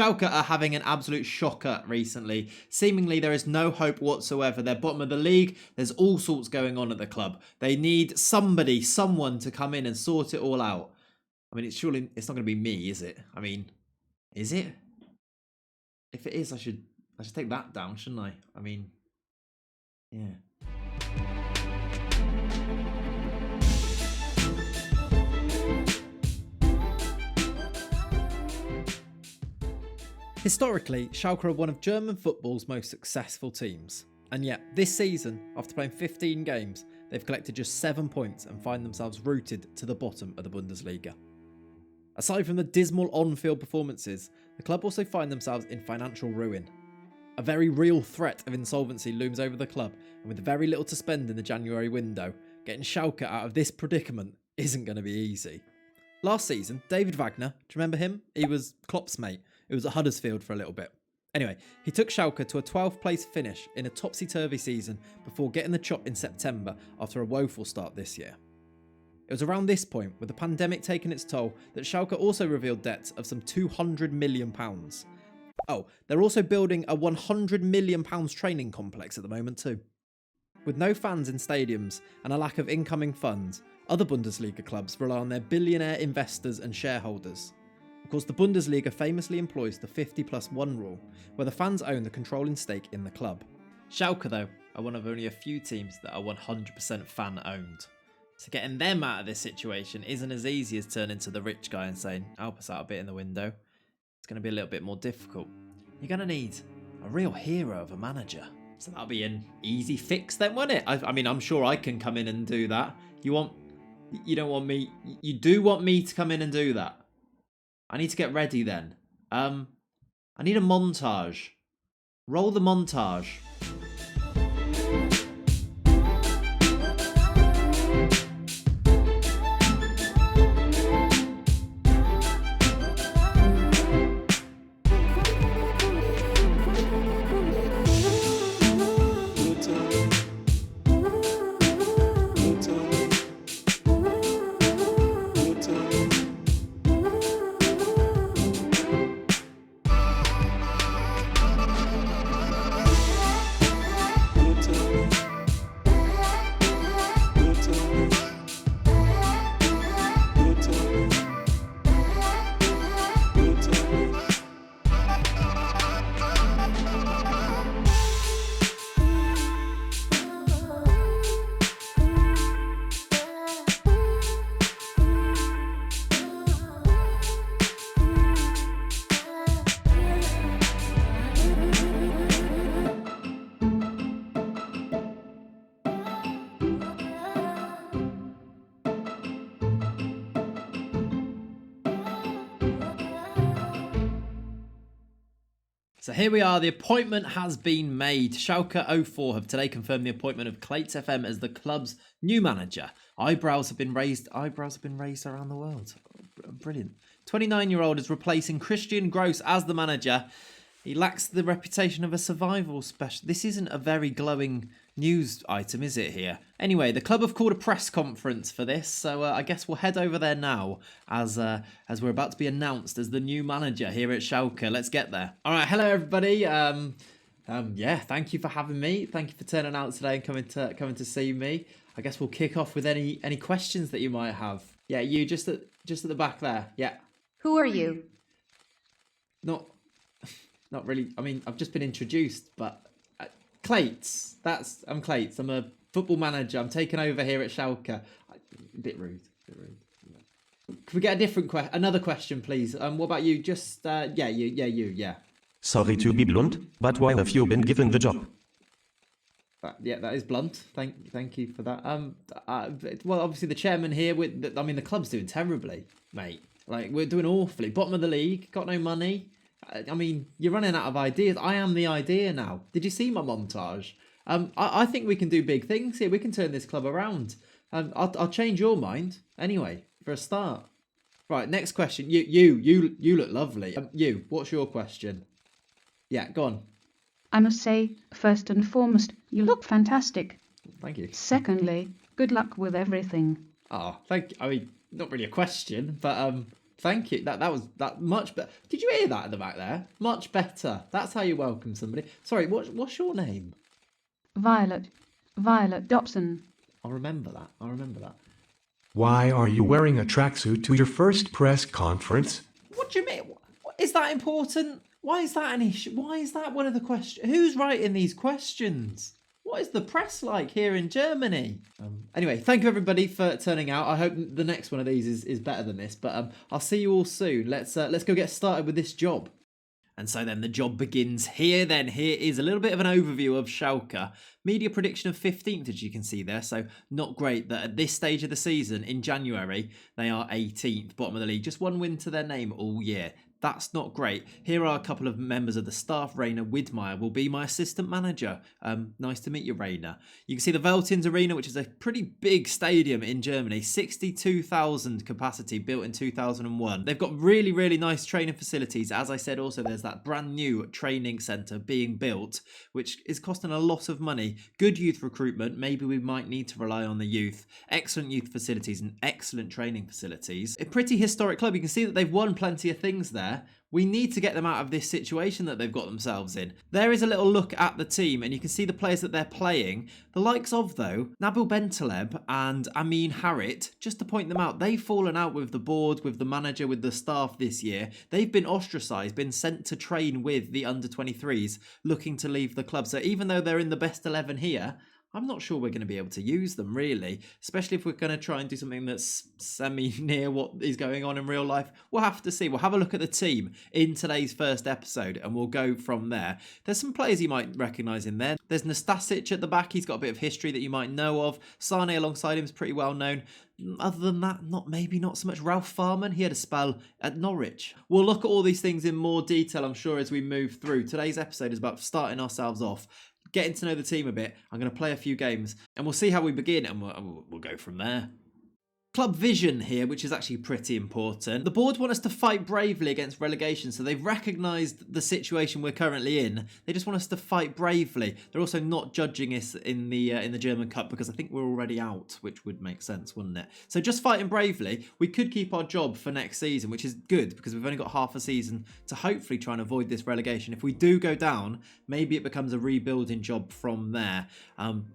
Schalke are having an absolute shocker recently. Seemingly there is no hope whatsoever. They're bottom of the league. There's all sorts going on at the club. They need someone to come in and sort it all out. I mean, it's not going to be me, is it? I mean, is it? If it is, I should take that down, shouldn't I? I mean, yeah. Historically, Schalke are one of German football's most successful teams. And yet, this season, after playing 15 games, they've collected just 7 points and find themselves rooted to the bottom of the Bundesliga. Aside from the dismal on-field performances, the club also find themselves in financial ruin. A very real threat of insolvency looms over the club, and with very little to spend in the January window, getting Schalke out of this predicament isn't going to be easy. Last season, David Wagner, do you remember him? He was Klopp's mate. It was at Huddersfield for a little bit. Anyway, he took Schalke to a 12th place finish in a topsy-turvy season before getting the chop in September after a woeful start this year. It was around this point, with the pandemic taking its toll, that Schalke also revealed debts of some £200 million. Oh, they're also building a £100 million training complex at the moment too. With no fans in stadiums and a lack of incoming funds, other Bundesliga clubs rely on their billionaire investors and shareholders. Of course, the Bundesliga famously employs the 50+1 rule, where the fans own the controlling stake in the club. Schalke, though, are one of only a few teams that are 100% fan-owned. So getting them out of this situation isn't as easy as turning to the rich guy and saying, help us out a bit in the window. It's going to be a little bit more difficult. You're going to need a real hero of a manager. So that'll be an easy fix then, won't it? I mean, I'm sure I can come in and do that. You do want me to come in and do that. I need to get ready then. I need a montage. Roll the montage. So here we are, the appointment has been made. Schalke 04 have today confirmed the appointment of Clayts FM as the club's new manager. Eyebrows have been raised around the world. Brilliant. 29-year-old is replacing Christian Gross as the manager. He lacks the reputation of a survival specialist. This isn't a very glowing news item, is it here? Anyway, the club have called a press conference for this, so I guess we'll head over there now as we're about to be announced as the new manager here at Schalke. Let's get there. All right, hello everybody. Yeah, thank you for having me. Thank you for turning out today and coming to see me. I guess we'll kick off with any questions that you might have. Yeah, you just at the back there. Yeah. Who are you? Not really. I mean, I've just been introduced, but Clayts. I'm Clayts. I'm a football manager. I'm taking over here at Schalke. A bit rude. Can we get another question, please? What about you? Just you. Sorry to be blunt, but why have you been given the job? That is blunt. Thank you for that. Well, obviously the chairman here. The club's doing terribly, mate. Like, we're doing awfully. Bottom of the league. Got no money. I mean, you're running out of ideas. I am the idea now. Did you see my montage? I think we can do big things here. We can turn this club around. I'll change your mind anyway for a start. Right, next question. You look lovely. What's your question? Yeah, go on. I must say, first and foremost, you look fantastic. Thank you. Secondly, good luck with everything. Oh, thank you. I mean, not really a question, but Thank you. That was much better. Did you hear that at the back there? Much better. That's how you welcome somebody. Sorry, what's your name? Violet Dobson. I'll remember that. Why are you wearing a tracksuit to your first press conference? What do you mean? Is that important? Why is that an issue? Why is that one of the questions? Who's writing these questions? What is the press like here in Germany? Anyway, thank you everybody for turning out. I hope the next one of these is better than this. But I'll see you all soon. Let's go get started with this job. And so then the job begins here. Here is a little bit of an overview of Schalke. Media prediction of 15th, as you can see there. So not great that at this stage of the season in January, they are 18th, bottom of the league. Just one win to their name all year. That's not great. Here are a couple of members of the staff. Rainer Widmeyer will be my assistant manager. Nice to meet you, Rainer. You can see the Veltins Arena, which is a pretty big stadium in Germany. 62,000 capacity, built in 2001. They've got really, really nice training facilities. As I said, also, there's that brand new training centre being built, which is costing a lot of money. Good youth recruitment. Maybe we might need to rely on the youth. Excellent youth facilities and excellent training facilities. A pretty historic club. You can see that they've won plenty of things there. We need to get them out of this situation that they've got themselves in. There is a little look at the team and you can see the players that they're playing. The likes of, though, Nabil Bentaleb and Amin Harit, just to point them out, they've fallen out with the board, with the manager, with the staff this year. They've been ostracised, been sent to train with the under-23s, looking to leave the club. So even though they're in the best 11 here, I'm not sure we're going to be able to use them, really, especially if we're going to try and do something that's semi-near what is going on in real life. We'll have to see. We'll have a look at the team in today's first episode and we'll go from there. There's some players you might recognise in there. There's Nastasic at the back. He's got a bit of history that you might know of. Sane alongside him is pretty well known. Other than that, not so much. Ralph Farman, he had a spell at Norwich. We'll look at all these things in more detail, I'm sure, as we move through. Today's episode is about starting ourselves off, getting to know the team a bit. I'm going to play a few games and we'll see how we begin and we'll go from there. Club vision here, which is actually pretty important. The board want us to fight bravely against relegation, so they've recognised the situation we're currently in. They just want us to fight bravely. They're also not judging us in the German Cup because I think we're already out, which would make sense, wouldn't it? So just fighting bravely, we could keep our job for next season, which is good because we've only got half a season to hopefully try and avoid this relegation. If we do go down, maybe it becomes a rebuilding job from there.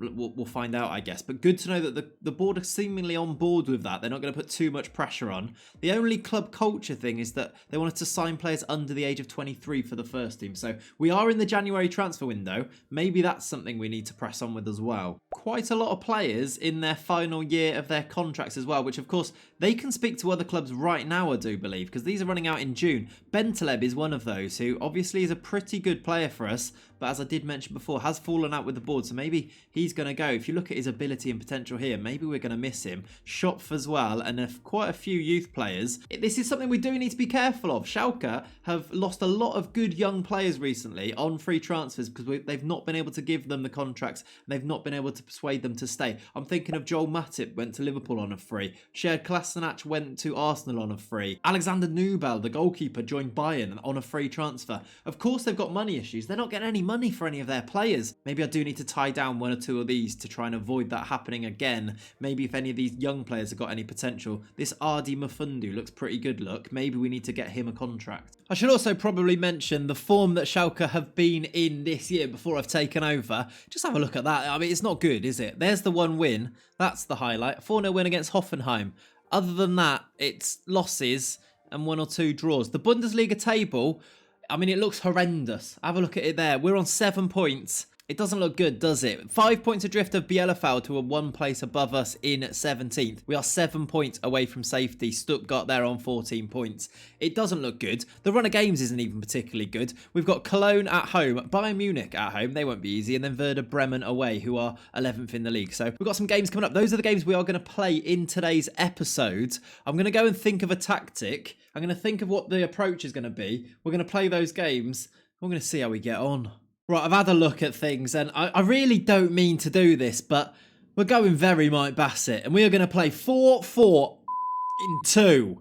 We'll find out, I guess. But good to know that the board are seemingly on board with that. They're not going to put too much pressure on. The only club culture thing is that they want us to sign players under the age of 23 for the first team. So we are in the January transfer window. Maybe that's something we need to press on with as well. Quite a lot of players in their final year of their contracts as well, which of course they can speak to other clubs right now, I do believe, because these are running out in June. Bentaleb is one of those who obviously is a pretty good player for us, but as I did mention before, has fallen out with the board, so maybe he's going to go. If you look at his ability and potential here, maybe we're going to miss him. Shopf as well, and quite a few youth players. This is something we do need to be careful of. Schalke have lost a lot of good young players recently on free transfers because they've not been able to give them the contracts, and they've not been able to persuade them to stay. I'm thinking of Joel Matip, went to Liverpool on a free. Shared Kolasinac went to Arsenal on a free. Alexander Nubel, the goalkeeper, joined Bayern on a free transfer. Of course, they've got money issues. They're not getting any money for any of their players. Maybe I do need to tie down one or two of these to try and avoid that happening again. Maybe if any of these young players have got any potential. This Ardi Mafundu looks pretty good look. Maybe we need to get him a contract. I should also probably mention the form that Schalke have been in this year before I've taken over. Just have a look at that. I mean, it's not good, is it? There's the one win. That's the highlight. 4-0 win against Hoffenheim. Other than that, it's losses and 1 or 2 draws. The Bundesliga table, I mean, it looks horrendous. Have a look at it there. We're on 7 points. It doesn't look good, does it? 5 points adrift of Bielefeld, who are 1 place above us in 17th. We are 7 points away from safety. Stuttgart there on 14 points. It doesn't look good. The run of games isn't even particularly good. We've got Cologne at home, Bayern Munich at home. They won't be easy. And then Werder Bremen away, who are 11th in the league. So we've got some games coming up. Those are the games we are going to play in today's episode. I'm going to go and think of a tactic. I'm going to think of what the approach is going to be. We're going to play those games. We're going to see how we get on. Right, I've had a look at things and I really don't mean to do this, but we're going very Mike Bassett and we are going to play 4-4-2.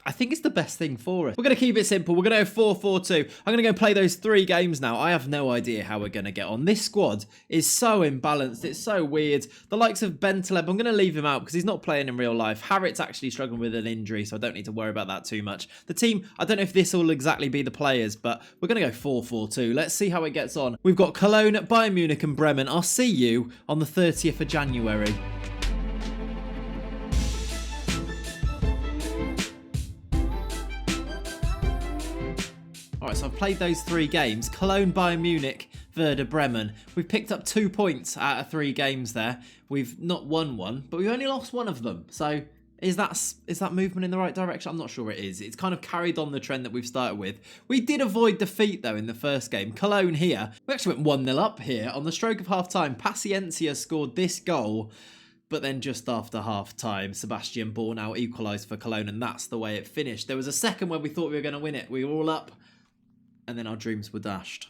I think it's the best thing for us. We're going to keep it simple. We're going to go 4-4-2. I'm going to go play those 3 games now. I have no idea how we're going to get on. This squad is so imbalanced. It's so weird. The likes of Bentaleb, I'm going to leave him out because he's not playing in real life. Harriet's actually struggling with an injury, so I don't need to worry about that too much. The team, I don't know if this will exactly be the players, but we're going to go 4-4-2. Let's see how it gets on. We've got Cologne, Bayern Munich and Bremen. I'll see you on the 30th of January. Alright, so I've played those 3 games. Cologne, Bayern Munich, Werder Bremen. We've picked up 2 points out of 3 games there. We've not won one, but we've only lost one of them. So is that movement in the right direction? I'm not sure it is. It's kind of carried on the trend that we've started with. We did avoid defeat, though, in the first game. Cologne here. We actually went 1-0 up here. On the stroke of half-time, Paciencia scored this goal. But then just after half-time, Sebastian Bornau equalised for Cologne, and that's the way it finished. There was a second where we thought we were going to win it. We were all up. And then our dreams were dashed.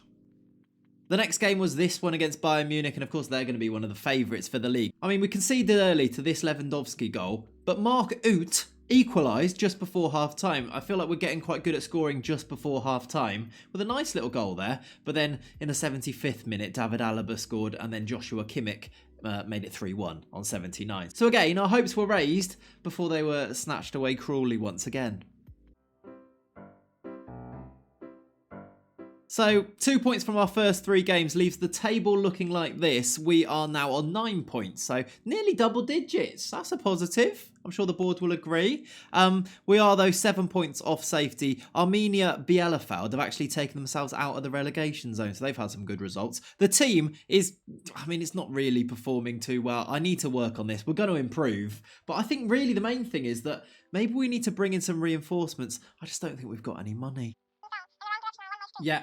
The next game was this one against Bayern Munich, and of course they're going to be one of the favourites for the league. I mean, we conceded early to this Lewandowski goal, but Mark Uth equalised just before half-time. I feel like we're getting quite good at scoring just before half-time, with a nice little goal there. But then in the 75th minute, David Alaba scored, and then Joshua Kimmich made it 3-1 on 79. So again, our hopes were raised before they were snatched away cruelly once again. So 2 points from our first 3 games leaves the table looking like this. We are now on 9 points, so nearly double digits. That's a positive. I'm sure the board will agree. We are, though, 7 points off safety. Arminia Bielefeld have actually taken themselves out of the relegation zone, so they've had some good results. The team is, I mean, it's not really performing too well. I need to work on this. We're going to improve. But I think really the main thing is that maybe we need to bring in some reinforcements. I just don't think we've got any money. Yeah,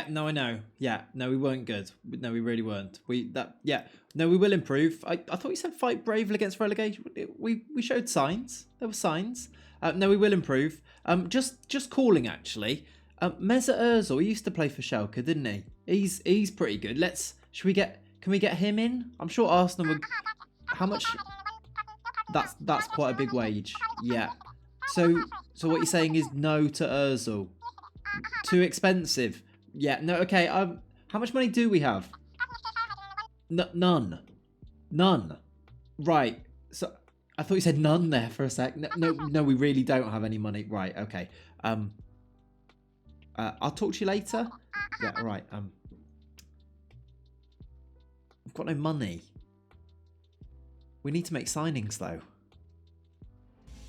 no, I know. Yeah, no, we weren't good. No, we really weren't. No, we will improve. I thought you said fight bravely against relegation. We showed signs. There were signs. No, we will improve. Just calling actually. Mesut Ozil, he used to play for Schalke, didn't he? He's pretty good. Can we get him in? I'm sure Arsenal would. How much? That's quite a big wage. Yeah. So what you're saying is no to Ozil. Too expensive. Yeah, no, okay. How much money do we have? None. Right. So I thought you said none there for a sec. No, we really don't have any money. Right, okay. I'll talk to you later. Yeah, all right. We've got no money. We need to make signings though.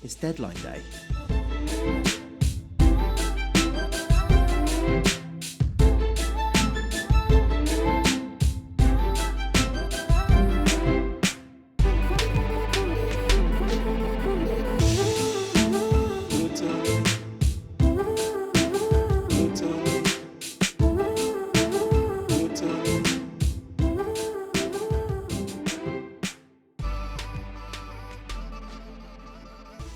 It's deadline day.